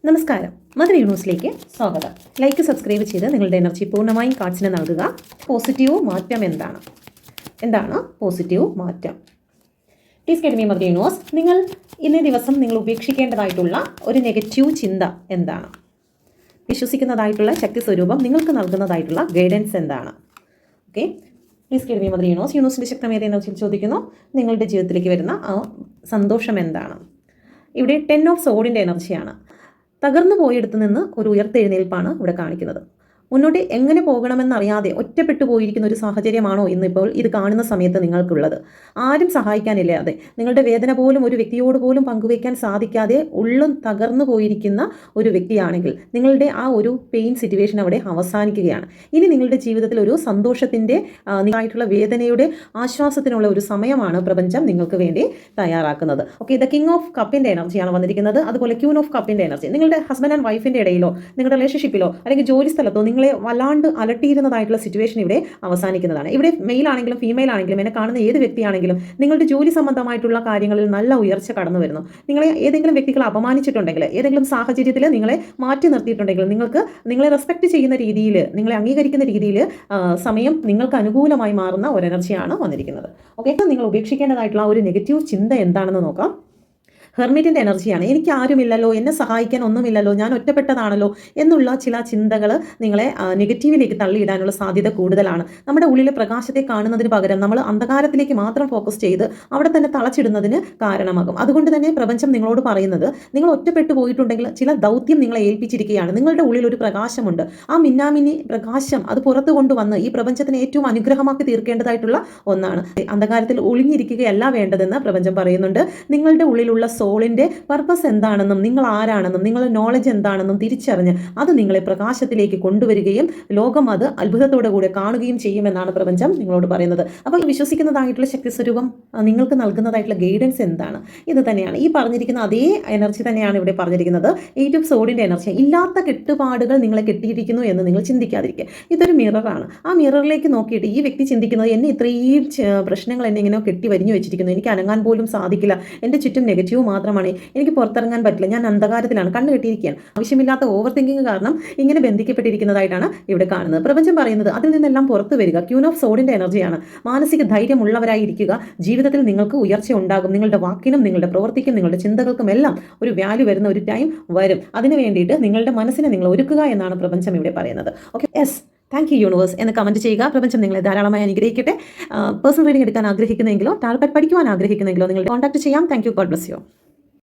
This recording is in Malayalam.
നമസ്കാരം, മദർ ന്യൂസിലേക്ക് സ്വാഗതം. ലൈക്ക് സബ്സ്ക്രൈബ് ചെയ്ത് നിങ്ങളുടെ എനർജി പൂർണ്ണമായും കാർഡ്സിന് നൽകുക. പോസിറ്റീവ് മാറ്റം എന്താണ് പോസിറ്റീവ് മാറ്റം? Please get me mother universe. ഇന്നേ ദിവസം നിങ്ങൾ ഉപേക്ഷിക്കേണ്ടതായിട്ടുള്ള ഒരു നെഗറ്റീവ് ചിന്ത എന്താണ്? വിശ്വസിക്കുന്നതായിട്ടുള്ള ശക്തി സ്വരൂപം നിങ്ങൾക്ക് നൽകുന്നതായിട്ടുള്ള ഗൈഡൻസ് എന്താണ്? Okay, please get me mother universe. യൂണിവേഴ്സിൻ്റെ ശക്തമേറിയ എനർജിയിൽ ചോദിക്കുന്നു, നിങ്ങളുടെ ജീവിതത്തിലേക്ക് വരുന്ന ആ സന്തോഷം എന്താണ്? ഇവിടെ 10 ഓഫ് സോഡിൻ്റെ എനർജിയാണ്. തകർന്നു പോയെടുത്ത് നിന്ന് ഒരു ഉയർത്തെഴുന്നേൽപ്പാണ് ഇവിടെ കാണിക്കുന്നത്. മുന്നോട്ട് എങ്ങനെ പോകണമെന്നറിയാതെ ഒറ്റപ്പെട്ടു പോയിരിക്കുന്ന ഒരു സാഹചര്യമാണോ ഇന്നിപ്പോൾ ഇത് കാണുന്ന സമയത്ത് നിങ്ങൾക്കുള്ളത്? ആരും സഹായിക്കാനില്ലാതെ, നിങ്ങളുടെ വേദന പോലും ഒരു വ്യക്തിയോട് പോലും പങ്കുവയ്ക്കാൻ സാധിക്കാതെ ഉള്ളും തകർന്നു പോയിരിക്കുന്ന ഒരു വ്യക്തിയാണെങ്കിൽ നിങ്ങളുടെ ആ ഒരു പെയിൻ സിറ്റുവേഷൻ അവിടെ അവസാനിക്കുകയാണ്. ഇനി നിങ്ങളുടെ ജീവിതത്തിൽ ഒരു സന്തോഷത്തിൻ്റെ നിങ്ങളായിട്ടുള്ള വേദനയുടെ ആശ്വാസത്തിനുള്ള ഒരു സമയമാണ് പ്രപഞ്ചം നിങ്ങൾക്ക് വേണ്ടി തയ്യാറാക്കുന്നത്. ഓക്കെ, ദ കിങ് ഓഫ് കപ്പിൻ്റെ എനർജിയാണ് വന്നിരിക്കുന്നത്. അതുപോലെ ക്യൂൻ ഓഫ് കപ്പിൻ്റെ എനർജി. നിങ്ങളുടെ ഹസ്ബൻഡ് ആൻഡ് വൈഫിൻ്റെ ഇടയിലോ നിങ്ങളുടെ റിലേഷൻഷിപ്പിലോ അല്ലെങ്കിൽ ജോലി സ്ഥലത്തോ നിങ്ങളെ വല്ലാണ്ട് അലട്ടിയിരുന്നതായിട്ടുള്ള സിറ്റുവേഷൻ ഇവിടെ അവസാനിക്കുന്നതാണ്. ഇവിടെ മെയിൽ ആണെങ്കിലും ഫീമെയിൽ ആണെങ്കിലും എന്നെ കാണുന്ന ഏത് വ്യക്തിയാണെങ്കിലും നിങ്ങളുടെ ജോലി സംബന്ധമായിട്ടുള്ള കാര്യങ്ങളിൽ നല്ല ഉയർച്ച കടന്നു വരുന്നു. നിങ്ങളെ ഏതെങ്കിലും വ്യക്തികൾ അപമാനിച്ചിട്ടുണ്ടെങ്കിൽ, ഏതെങ്കിലും സാഹചര്യത്തിൽ നിങ്ങളെ മാറ്റി നിർത്തിയിട്ടുണ്ടെങ്കിൽ, നിങ്ങളെ റെസ്പെക്ട് ചെയ്യുന്ന രീതിയിൽ, നിങ്ങളെ അംഗീകരിക്കുന്ന രീതിയിൽ സമയം നിങ്ങൾക്ക് അനുകൂലമായി മാറുന്ന ഒരു എനർജിയാണ് വന്നിരിക്കുന്നത്. ഓക്കെ, നിങ്ങൾ ഉപേക്ഷിക്കേണ്ടതായിട്ടുള്ള ഒരു നെഗറ്റീവ് ചിന്ത എന്താണെന്ന് നോക്കാം. ഹെർമിറ്റിൻ്റെ എനർജിയാണ്. എനിക്ക് ആരുമില്ലല്ലോ, എന്നെ സഹായിക്കാൻ ഒന്നുമില്ലല്ലോ, ഞാൻ ഒറ്റപ്പെട്ടതാണല്ലോ എന്നുള്ള ചില ചിന്തകൾ നിങ്ങളെ നെഗറ്റീവിലേക്ക് തള്ളിയിടാനുള്ള സാധ്യത കൂടുതലാണ്. നമ്മുടെ ഉള്ളിലെ പ്രകാശത്തെ കാണുന്നതിന് പകരം നമ്മൾ അന്ധകാരത്തിലേക്ക് മാത്രം ഫോക്കസ് ചെയ്ത് അവിടെ തന്നെ തളച്ചിടുന്നതിന് കാരണമാകും. അതുകൊണ്ട് തന്നെ പ്രപഞ്ചം നിങ്ങളോട് പറയുന്നത്, നിങ്ങൾ ഒറ്റപ്പെട്ടു പോയിട്ടുണ്ടെങ്കിൽ ചില ദൗത്യം നിങ്ങളെ ഏൽപ്പിച്ചിരിക്കുകയാണ്. നിങ്ങളുടെ ഉള്ളിൽ ഒരു പ്രകാശമുണ്ട്. ആ മിന്നാമിനി പ്രകാശം അത് പുറത്തു കൊണ്ടുവന്ന് ഈ പ്രപഞ്ചത്തിന് ഏറ്റവും അനുഗ്രഹമാക്കി തീർക്കേണ്ടതായിട്ടുള്ള ഒന്നാണ്. അന്ധകാരത്തിൽ ഒളിഞ്ഞിരിക്കുകയല്ല വേണ്ടതെന്ന് പ്രപഞ്ചം പറയുന്നുണ്ട്. നിങ്ങളുടെ ഉള്ളിലുള്ള സോളിൻ്റെ പർപ്പസ് എന്താണെന്നും നിങ്ങൾ ആരാണെന്നും നിങ്ങളുടെ നോളജ് എന്താണെന്നും തിരിച്ചറിഞ്ഞ് അത് നിങ്ങളെ പ്രകാശത്തിലേക്ക് കൊണ്ടുവരികയും ലോകം അത് അത്ഭുതത്തോടെ കൂടെ കാണുകയും ചെയ്യുമെന്നാണ് പ്രപഞ്ചം നിങ്ങളോട് പറയുന്നത്. അപ്പോൾ വിശ്വസിക്കുന്നതായിട്ടുള്ള ശക്തി സ്വരൂപം നിങ്ങൾക്ക് നൽകുന്നതായിട്ടുള്ള ഗൈഡൻസ് എന്താണ്? ഇത് തന്നെയാണ് ഈ പറഞ്ഞിരിക്കുന്ന അതേ എനർജി തന്നെയാണ് ഇവിടെ പറഞ്ഞിരിക്കുന്നത്. 8 ഓഫ് സോഡിൻ്റെ എനർജി. ഇല്ലാത്ത കെട്ടുപാടുകൾ നിങ്ങളെ കെട്ടിയിരിക്കുന്നു എന്ന് നിങ്ങൾ ചിന്തിക്കാതിരിക്കുക. ഇതൊരു മിററാണ്. ആ മിററിലേക്ക് നോക്കിയിട്ട് ഈ വ്യക്തി ചിന്തിക്കുന്നത്, എന്നെ ഇത്രയും പ്രശ്നങ്ങൾ എന്നെ ഇങ്ങനെ കെട്ടി വരിഞ്ഞു വെച്ചിരിക്കുന്നു, എനിക്ക് അനങ്ങാൻ പോലും സാധിക്കില്ല, എൻ്റെ ചുറ്റും നെഗറ്റീവ് മാത്രമാണ്, എനിക്ക് പുറത്തിറങ്ങാൻ പറ്റില്ല, ഞാൻ അന്ധകാരത്തിലാണ്, കണ്ണ് കെട്ടിയിരിക്കുകയാണ്. ആവശ്യമില്ലാത്ത ഓവർ തിങ്കിങ് കാരണം ഇങ്ങനെ ബന്ധിക്കപ്പെട്ടിരിക്കുന്നതായിട്ടാണ് ഇവിടെ കാണുന്നത്. പ്രപഞ്ചം പറയുന്നത് അതിൽ നിന്നെല്ലാം പുറത്തു വരിക. ക്യൂൻ ഓഫ് സോഡിൻ്റെ എനർജിയാണ്. മാനസിക ധൈര്യമുള്ളവരായിരിക്കുക. ജീവിതത്തിൽ നിങ്ങൾക്ക് ഉയർച്ച ഉണ്ടാകും. നിങ്ങളുടെ വാക്കിനും നിങ്ങളുടെ പ്രവൃത്തിക്കും നിങ്ങളുടെ ചിന്തകൾക്കും എല്ലാം ഒരു വാല്യൂ വരുന്ന ഒരു ടൈം വരും. അതിനു വേണ്ടിയിട്ട് നിങ്ങളുടെ മനസ്സിനെ നിങ്ങൾ ഒരുക്കുക എന്നാണ് പ്രപഞ്ചം ഇവിടെ പറയുന്നത്. Okay, yes, thank you universe എന്ന് കമൻറ്റ് ചെയ്യുക. പ്രപഞ്ചം നിങ്ങളെ ധാരാളമായി അനുഗ്രഹിക്കട്ടെ. പേഴ്സണൽ റീഡിംഗ് എടുക്കാൻ ആഗ്രഹിക്കുന്നെങ്കിലോ ടാർഗറ്റ് പഠിക്കുവാൻ ആഗ്രഹിക്കുന്നെങ്കിലോ നിങ്ങൾ കോൺടാക്ട് ചെയ്യാം. Thank you. God bless you.